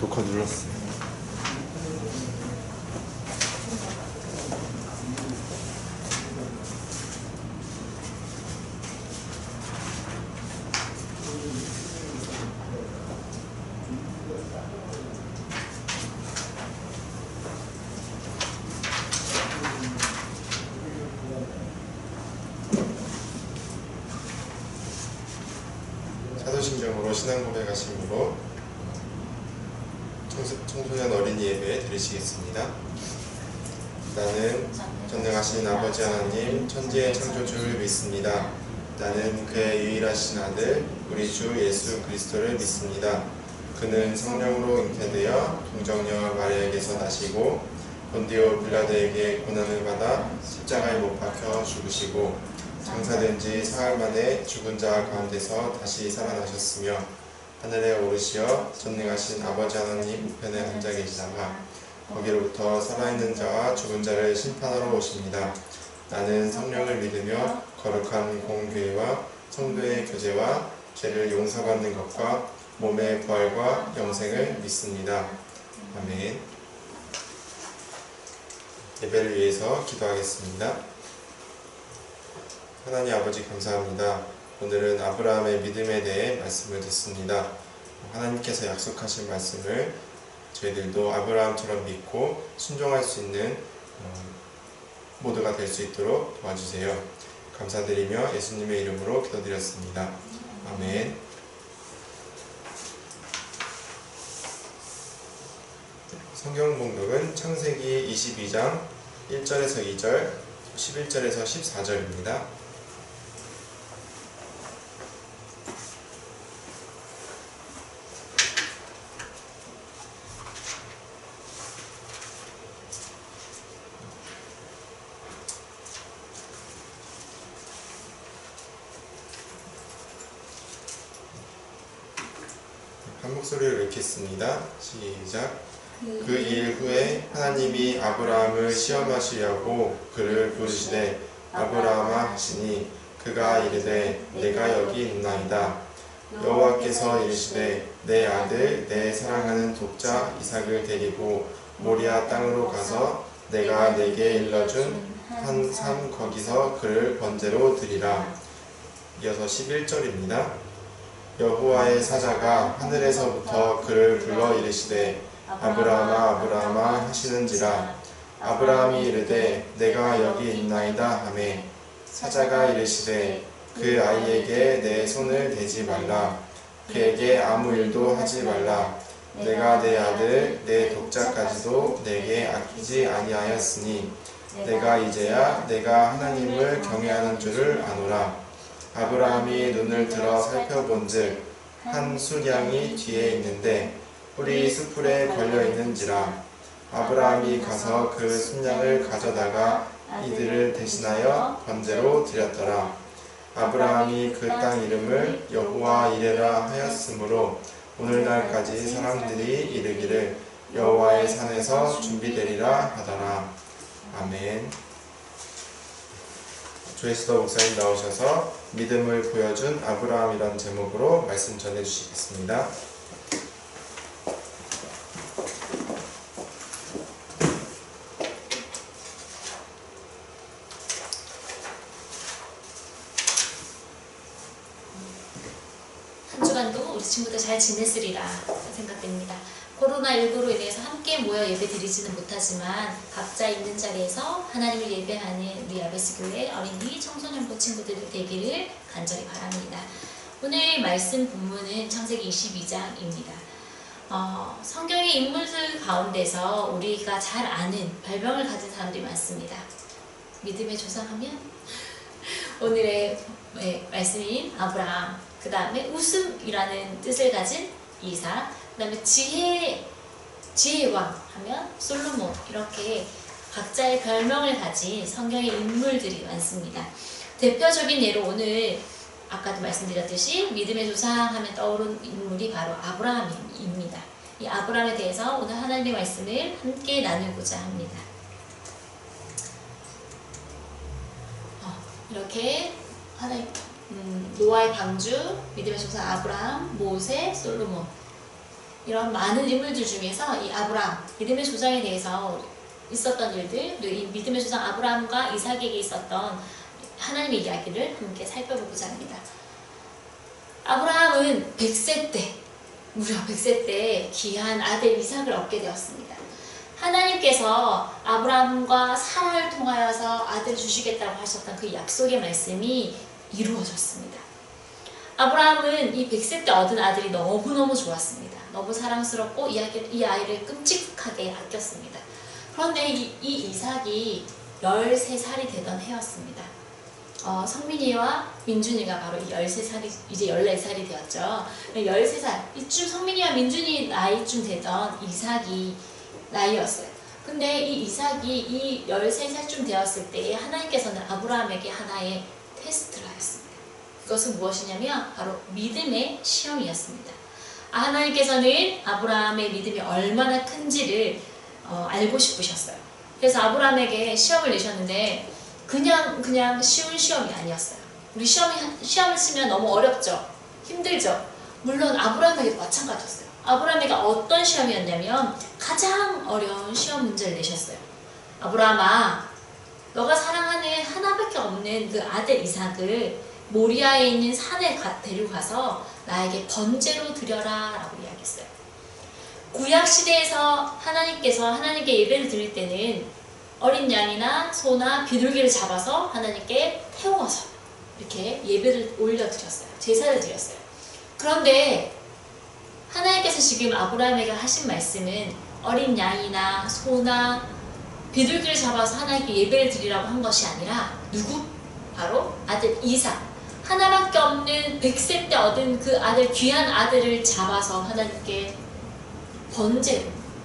녹화 눌렀어요. 사도신경으로 신앙 고백하심으로 청소년 어린이 예배 드리시겠습니다. 나는 전능하신 아버지 하나님 천지의 창조주를 믿습니다. 나는 그의 유일하신 아들 우리 주 예수 그리스도를 믿습니다. 그는 성령으로 잉태되어 동정녀 마리아에게서 나시고 본디오 빌라도에게 고난을 받아 십자가에 못 박혀 죽으시고 장사된 지 사흘 만에 죽은 자 가운데서 다시 살아나셨으며 하늘에 오르시어 전능하신 아버지 하나님 우편에 앉아 계시다가 거기로부터 살아있는 자와 죽은 자를 심판하러 오십니다. 나는 성령을 믿으며 거룩한 공교회와 성도의 교제와 죄를 용서받는 것과 몸의 부활과 영생을 믿습니다. 아멘. 예배를 위해서 기도하겠습니다. 하나님 아버지 감사합니다. 오늘은 아브라함의 믿음에 대해 말씀을 듣습니다. 하나님께서 약속하신 말씀을 저희들도 아브라함처럼 믿고 순종할 수 있는 모두가 될 수 있도록 도와주세요. 감사드리며 예수님의 이름으로 기도드렸습니다. 아멘. 성경 봉독은 창세기 22장 1절에서 2절, 11절에서 14절입니다. 한 목소리로 읽겠습니다. 시작. 그 일 후에 하나님이 아브라함을 시험하시려고 그를 부르시되 아브라함아 하시니 그가 이르되 내가 여기 있나이다. 여호와께서 이르시되 내 아들 내 사랑하는 독자 이삭을 데리고 모리아 땅으로 가서 내가 내게 일러준 한 삶 거기서 그를 번제로 드리라. 이어서 11절입니다. 여호와의 사자가 하늘에서부터 그를 불러 이르시되 아브라함아 아브라함아 하시는지라. 아브라함이 이르되 내가 여기 있나이다 하매 사자가 이르시되 그 아이에게 내 손을 대지 말라. 그에게 아무 일도 하지 말라. 내가 내 아들 내 독자까지도 내게 아끼지 아니하였으니 내가 이제야 내가 하나님을 경외하는 줄을 아노라. 아브라함이 눈을 들어 살펴본즉 한 순양이 뒤에 있는데 뿔이 숯불에 걸려있는지라. 아브라함이 가서 그 순양을 가져다가 이들을 대신하여 번제로 드렸더라. 아브라함이 그 땅 이름을 여호와 이레라 하였으므로 오늘날까지 사람들이 이르기를 여호와의 산에서 준비되리라 하더라. 아멘. 조혜수도 목사님 나오셔서 믿음을 보여준 아브라함이라는 제목으로 말씀 전해주시겠습니다. 한 주간도 우리 친구들 잘 지냈으리라 생각됩니다. 코로나19로 인해서 함께 모여 예배 드리지는 못하지만 각자 있는 자리에서 하나님을 예배하는 우리 야베스교회 어린이 청소년부 친구들 되기를 간절히 바랍니다. 오늘 말씀 본문은 창세기 22장입니다. 성경의 인물들 가운데서 우리가 잘 아는 별명을 가진 사람들이 많습니다. 믿음의 조상하면 오늘의 말씀인 아브라함, 그 다음에 웃음이라는 뜻을 가진 이삭, 그 다음에 지혜의 왕 하면 솔로몬, 이렇게 각자의 별명을 가진 성경의 인물들이 많습니다. 대표적인 예로 오늘 아까도 말씀드렸듯이 믿음의 조상 하면 떠오른 인물이 바로 아브라함입니다. 이 아브라함에 대해서 오늘 하나님의 말씀을 함께 나누고자 합니다. 이렇게 노아의 방주, 믿음의 조상 아브라함, 모세, 솔로몬, 이런 많은 인물들 중에서 이 아브라함, 믿음의 조상에 대해서 있었던 일들, 그리고 이 믿음의 조상 아브라함과 이삭에게 있었던 하나님의 이야기를 함께 살펴보고자 합니다. 아브라함은 100세 때, 무려 100세 때 귀한 아들 이삭을 얻게 되었습니다. 하나님께서 아브라함과 사라를 통하여서 아들을 주시겠다고 하셨던 그 약속의 말씀이 이루어졌습니다. 아브라함은 이 100세 때 얻은 아들이 너무너무 좋았습니다. 너무 사랑스럽고 이 아이를 끔찍하게 아꼈습니다. 그런데 이 이삭이 13살이 되던 해였습니다. 성민이와 민준이가 바로 이 13살이, 이제 14살이 되었죠. 13살, 이쯤 성민이와 민준이 나이쯤 되던 이삭이 나이였어요. 근데 이 이삭이 이 13살쯤 되었을 때 하나님께서는 아브라함에게 하나의 테스트를 하였습니다. 그것은 무엇이냐면 바로 믿음의 시험이었습니다. 하나님께서는 아브라함의 믿음이 얼마나 큰지를 알고 싶으셨어요. 그래서 아브라함에게 시험을 내셨는데 그냥 쉬운 시험이 아니었어요. 우리 시험을 치면 너무 어렵죠? 힘들죠? 물론 아브라함에게도 마찬가지였어요. 아브라함에게 어떤 시험이었냐면 가장 어려운 시험 문제를 내셨어요. 아브라함아, 너가 사랑하는 하나밖에 없는 그 아들 이삭을 모리아에 있는 산에 데리고 가서 나에게 번제로 드려라 라고 이야기했어요. 구약시대에서 하나님께서 하나님께 예배를 드릴 때는 어린 양이나 소나 비둘기를 잡아서 하나님께 태워서 이렇게 예배를 올려드렸어요. 제사를 드렸어요. 그런데 하나님께서 지금 아브라함에게 하신 말씀은 어린 양이나 소나 비둘기를 잡아서 하나님께 예배를 드리라고 한 것이 아니라 누구? 바로 아들 이삭. 하나밖에 없는 100세 때 얻은 그 아들, 귀한 아들을 잡아서 하나님께 번제로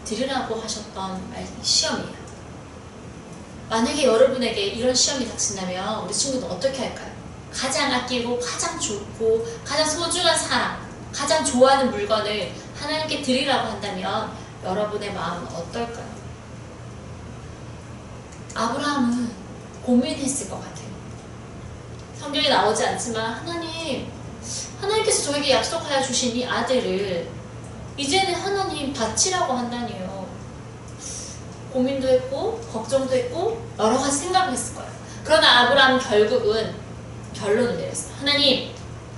드리라고 하셨던 시험이에요. 만약에 여러분에게 이런 시험이 닥친다면 우리 친구는 어떻게 할까요? 가장 아끼고 가장 좋고 가장 소중한 사람, 가장 좋아하는 물건을 하나님께 드리라고 한다면 여러분의 마음은 어떨까요? 아브라함은 고민했을 것 같아요. 성경에 나오지 않지만 하나님께서 저에게 약속하여 주신 이 아들을 이제는 하나님 바치라고 한다니요. 고민도 했고 걱정도 했고 여러 가지 생각을 했을 거예요. 그러나 아브라함은 결국은 결론을 내렸어요.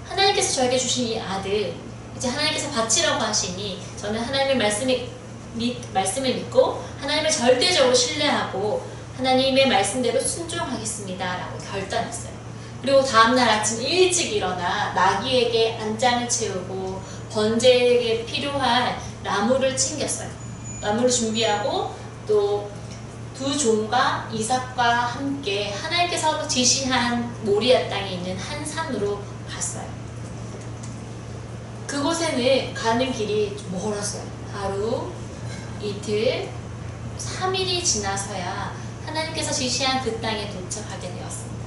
하나님께서 저에게 주신 이 아들 이제 하나님께서 바치라고 하시니 저는 하나님의 말씀을 믿고 하나님을 절대적으로 신뢰하고 하나님의 말씀대로 순종하겠습니다 라고 결단했어요. 그리고 다음날 아침 일찍 일어나 나귀에게 안장을 채우고 번제에게 필요한 나무를 챙겼어요. 나무를 준비하고 또 두 종과 이삭과 함께 하나님께서 지시한 모리아 땅에 있는 한 산으로 갔어요. 그곳에는 가는 길이 좀 멀었어요. 하루, 이틀, 3일이 지나서야 하나님께서 지시한 그 땅에 도착하게 되었습니다.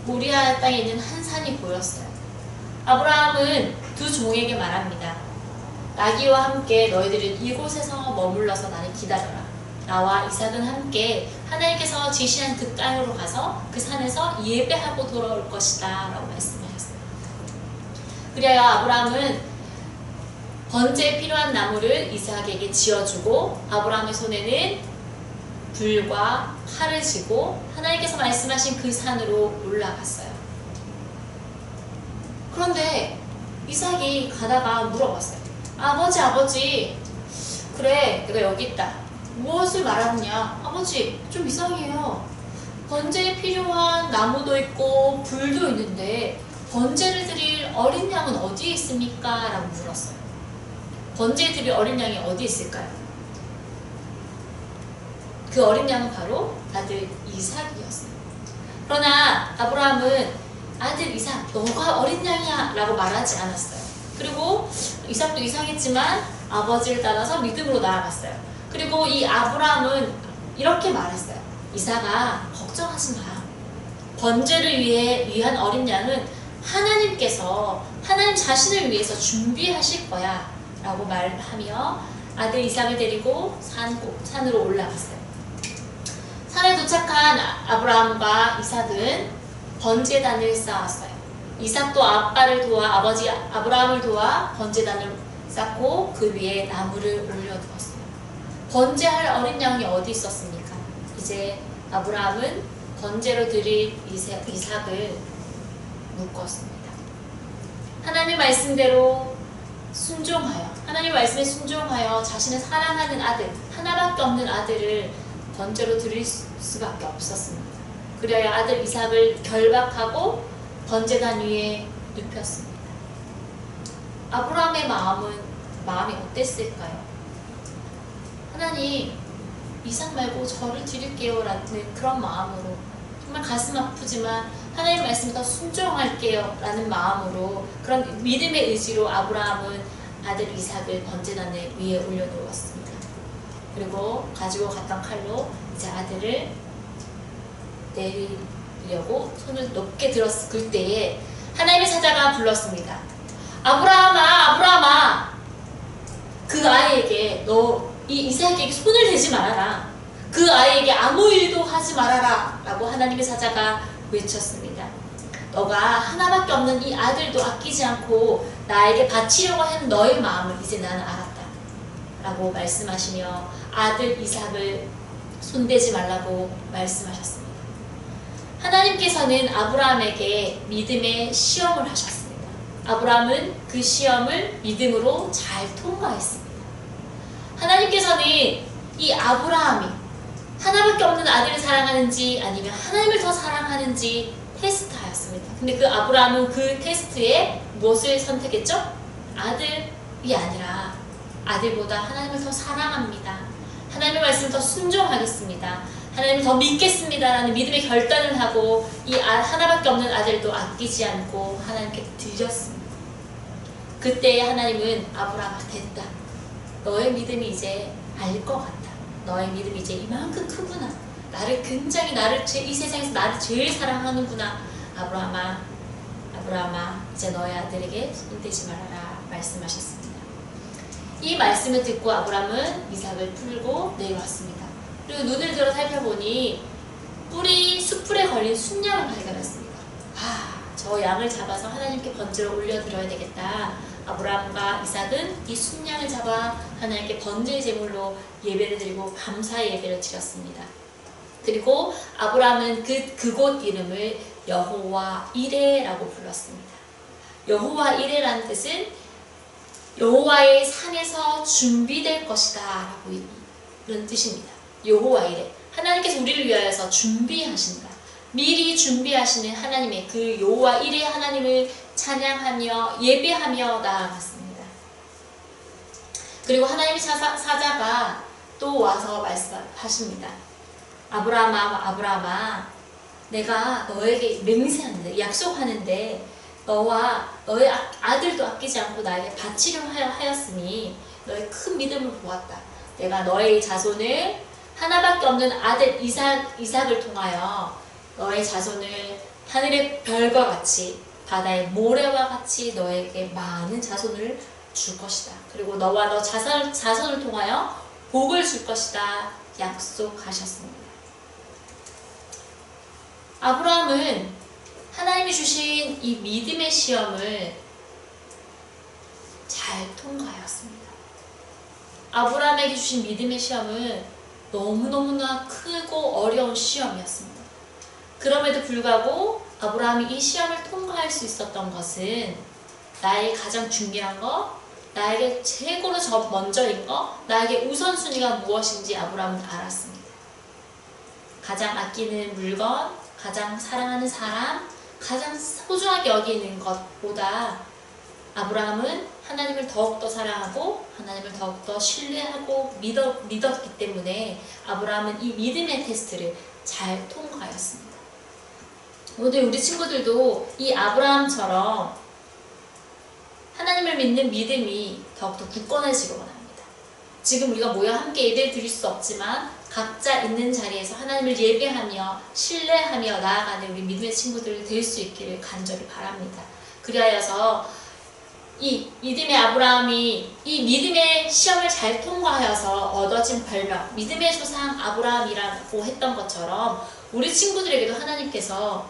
모리아 땅에 있는 한 산이 보였어요. 아브라함은 두 종에게 말합니다. 나귀와 함께 너희들은 이곳에서 머물러서 나를 기다려라. 나와 이삭은 함께 하나님께서 지시한 그 땅으로 가서 그 산에서 예배하고 돌아올 것이다 라고 말씀하셨어요. 그리하여 아브라함은 번제에 필요한 나무를 이삭에게 지어주고 아브라함의 손에는 불과 칼을 쥐고 하나님께서 말씀하신 그 산으로 올라갔어요. 그런데 이삭이 가다가 물어봤어요. 아버지, 그래, 내가 여기 있다. 무엇을 말하느냐? 아버지, 좀 이상해요. 번제에 필요한 나무도 있고 불도 있는데 번제를 드릴 어린 양은 어디에 있습니까? 라고 물었어요. 번제에 드릴 어린 양이 어디에 있을까요? 그 어린 양은 바로 아들 이삭이었어요. 그러나 아브라함은 아들 이삭, 너가 어린 양이야 라고 말하지 않았어요. 그리고 이삭도 이상했지만 아버지를 따라서 믿음으로 나아갔어요. 그리고 이 아브라함은 이렇게 말했어요. 이삭아, 걱정하지 마. 번제를 위한 어린 양은 하나님께서 하나님 자신을 위해서 준비하실 거야 라고 말하며 아들 이삭을 데리고 산으로 올라갔어요. 산에 도착한 아브라함과 이삭은 번제단을 쌓았어요. 이삭도 아빠를 도와 아버지 아브라함을 도와 번제단을 쌓고 그 위에 나무를 올려두었어요. 번제할 어린 양이 어디 있었습니까? 이제 아브라함은 번제로 드릴 이삭을 묶었습니다. 하나님의 말씀대로 순종하여, 하나님의 말씀에 순종하여 자신을 사랑하는 아들, 하나밖에 없는 아들을 번제로 드릴 수밖에 없었습니다. 그래야 아들 이삭을 결박하고 번제단 위에 눕혔습니다. 아브라함의 마음이 어땠을까요? 하나님, 이삭 말고 저를 드릴게요 라는 그런 마음으로, 정말 가슴 아프지만 하나님 말씀에 더 순종할게요 라는 마음으로, 그런 믿음의 의지로 아브라함은 아들 이삭을 번제단 위에 올려놓았습니다. 그리고 가지고 갔던 칼로 이제 아들을 내리려고 손을 높게 들었을 그때에 하나님의 사자가 불렀습니다. 아브라함아, 아브라함아, 그 아이에게 너 이 이삭에게 손을 대지 말아라. 그 아이에게 아무 일도 하지 말아라 라고 하나님의 사자가 외쳤습니다. 너가 하나밖에 없는 이 아들도 아끼지 않고 나에게 바치려고 하는 너의 마음을 이제 나는 알았다 라고 말씀하시며 아들 이삭을 손대지 말라고 말씀하셨습니다. 하나님께서는 아브라함에게 믿음의 시험을 하셨습니다. 아브라함은 그 시험을 믿음으로 잘 통과했습니다. 하나님께서는 이 아브라함이 하나밖에 없는 아들을 사랑하는지 아니면 하나님을 더 사랑하는지 테스트하였습니다. 근데 그 아브라함은 그 테스트에 무엇을 선택했죠? 아들이 아니라 아들보다 하나님을 더 사랑합니다. 하나님의 말씀을 더 순종하겠습니다. 하나님을 더 믿겠습니다 라는 믿음의 결단을 하고 이 하나밖에 없는 아들도 아끼지 않고 하나님께 드렸습니다. 그때 하나님은 아브라함아, 됐다. 너의 믿음이 이제 알 것 같다. 너의 믿음이 이제 이만큼 크구나. 나를 굉장히 이 세상에서 나를 제일 사랑하는구나. 아브라함아, 이제 너의 아들에게 손대지 말아라 말씀하셨습니다. 이 말씀을 듣고 아브라함은 이삭을 풀고 내려왔습니다. 그리고 눈을 들어 살펴보니 숯불에 걸린 순양을 발견했습니다. 저 양을 잡아서 하나님께 번제로 올려드려야 되겠다. 아브라함과 이삭은 이 순양을 잡아 하나님께 번제의 제물로 예배를 드리고 감사의 예배를 드렸습니다. 그리고 아브라함은 그곳 이름을 여호와 이레라고 불렀습니다. 여호와 이레라는 뜻은 여호와의 산에서 준비될 것이다 라고 이런 뜻입니다. 여호와 이레, 하나님께서 우리를 위하여서 준비하신다. 미리 준비하시는 하나님의 그 여호와 이레 하나님을 찬양하며 예배하며 나아갔습니다. 그리고 하나님의 사자가 또 와서 말씀하십니다. 아브라함아, 내가 너에게 맹세하는데, 약속하는데 너와 너의 아들도 아끼지 않고 나에게 바치려 하였으니 너의 큰 믿음을 보았다. 내가 너의 자손을 하나밖에 없는 아들 이삭을 통하여 너의 자손을 하늘의 별과 같이 바다의 모래와 같이 너에게 많은 자손을 줄 것이다. 그리고 너와 너 자손을 통하여 복을 줄 것이다 약속하셨습니다. 아브라함은 하나님이 주신 이 믿음의 시험을 잘 통과하였습니다. 아브라함에게 주신 믿음의 시험은 너무너무나 크고 어려운 시험이었습니다. 그럼에도 불구하고 아브라함이 이 시험을 통과할 수 있었던 것은 나의 가장 중요한 것, 나에게 최고로 먼저인 것, 나에게 우선순위가 무엇인지 아브라함은 알았습니다. 가장 아끼는 물건, 가장 사랑하는 사람, 가장 소중하게 여기는 것보다 아브라함은 하나님을 더욱더 사랑하고 하나님을 더욱더 신뢰하고 믿었기 때문에 아브라함은 이 믿음의 테스트를 잘 통과하였습니다. 오늘 우리 친구들도 이 아브라함처럼 하나님을 믿는 믿음이 더욱더 굳건해지기 원합니다. 지금 우리가 모여 함께 예배를 드릴 수 없지만 각자 있는 자리에서 하나님을 예배하며 신뢰하며 나아가는 우리 믿음의 친구들이 될 수 있기를 간절히 바랍니다. 그리하여서 이 믿음의 아브라함이 이 믿음의 시험을 잘 통과하여서 얻어진 별명 믿음의 조상 아브라함이라고 했던 것처럼 우리 친구들에게도 하나님께서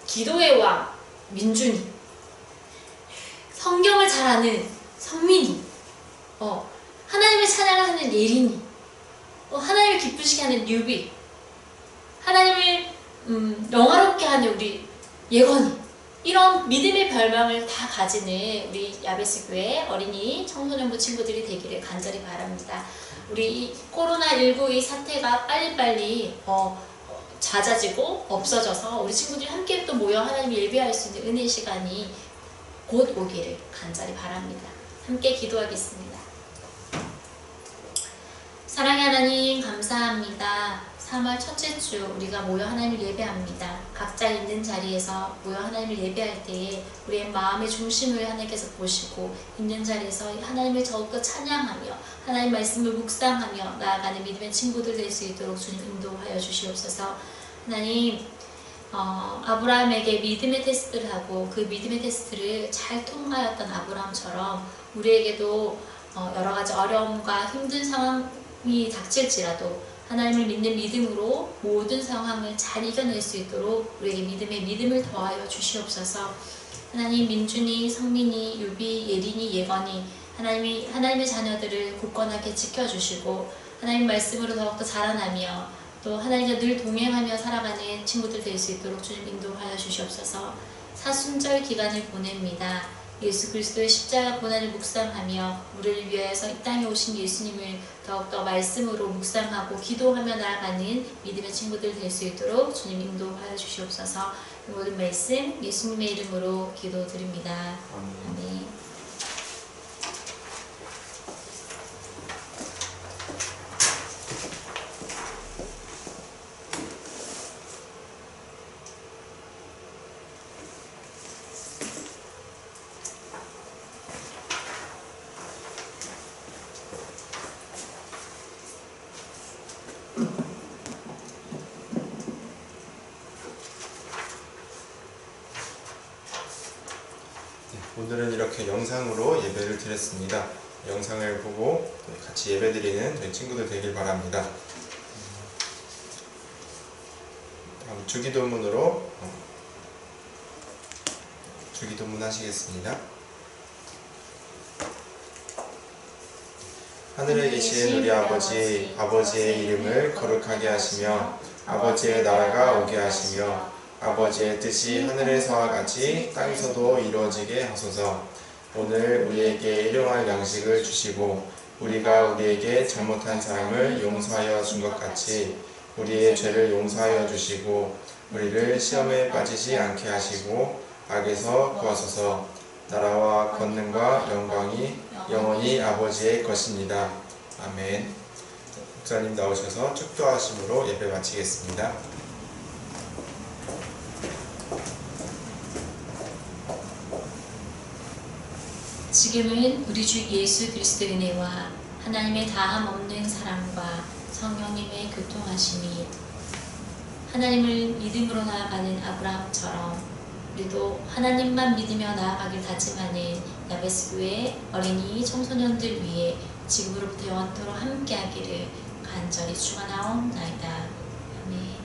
기도의 왕 민준이, 성경을 잘 아는 성민이, 하나님을 찬양하는 예린이, 하나님을 기쁘시게 하는 뉴비, 하나님을 영화롭게 하는 우리 예건이, 이런 믿음의 별명을 다 가지는 우리 야베스 교회 어린이 청소년부 친구들이 되기를 간절히 바랍니다. 우리 이 코로나19 이 사태가 빨리빨리 잦아지고 없어져서 우리 친구들이 함께 또 모여 하나님을 예배할 수 있는 은혜의 시간이 곧 오기를 간절히 바랍니다. 함께 기도하겠습니다. 사랑의 하나님 감사합니다. 3월 첫째 주 우리가 모여 하나님을 예배합니다. 각자 있는 자리에서 모여 하나님을 예배할 때에 우리의 마음의 중심을 하나님께서 보시고 있는 자리에서 하나님을 더욱더 찬양하며 하나님 말씀을 묵상하며 나아가는 믿음의 친구들 될 수 있도록 주님 인도하여 주시옵소서. 하나님 아브라함에게 믿음의 테스트를 하고 그 믿음의 테스트를 잘 통과했던 아브라함처럼 우리에게도 여러가지 어려움과 힘든 상황이 닥칠지라도 하나님을 믿는 믿음으로 모든 상황을 잘 이겨낼 수 있도록 우리에게 믿음을 더하여 주시옵소서. 하나님, 민준이, 성민이, 유비, 예린이, 예건이 하나님의 자녀들을 굳건하게 지켜주시고 하나님 말씀으로 더욱더 자라나며 또 하나님과 늘 동행하며 살아가는 친구들 될 수 있도록 주님 인도하여 주시옵소서. 사순절 기간을 보냅니다. 예수 그리스도의 십자가 고난을 묵상하며 우리를 위하여서 이 땅에 오신 예수님을 더욱더 말씀으로 묵상하고 기도하며 나아가는 믿음의 친구들 될 수 있도록 주님 인도하여 주시옵소서. 이 모든 말씀 예수님의 이름으로 기도드립니다. 아멘. 오늘은 이렇게 영상으로 예배를 드렸습니다. 영상을 보고 같이 예배드리는 저희 친구들 되길 바랍니다. 다음 주기도문으로 주기도문 하시겠습니다. 하늘에 계신 우리 아버지의 이름을 거룩하게 하시며 아버지의 나라가 오게 하시며 아버지의 뜻이 하늘에서와 같이 땅에서도 이루어지게 하소서. 오늘 우리에게 일용할 양식을 주시고 우리가 우리에게 잘못한 사람을 용서하여 준 것 같이 우리의 죄를 용서하여 주시고 우리를 시험에 빠지지 않게 하시고 악에서 구하소서. 나라와 권능과 영광이 영원히 아버지의 것입니다. 아멘. 목사님 나오셔서 축도하심으로 예배 마치겠습니다. 지금은 우리 주 예수 그리스도의 은혜와 하나님의 다함 없는 사랑과 성령님의 교통하심이 하나님을 믿음으로 나아가는 아브라함처럼 우리도 하나님만 믿으며 나아가길 다짐하는 야베스 교회 어린이 청소년들 위해 지금으로부터 영원토록 함께하기를 간절히 축원하옵나이다. 아멘.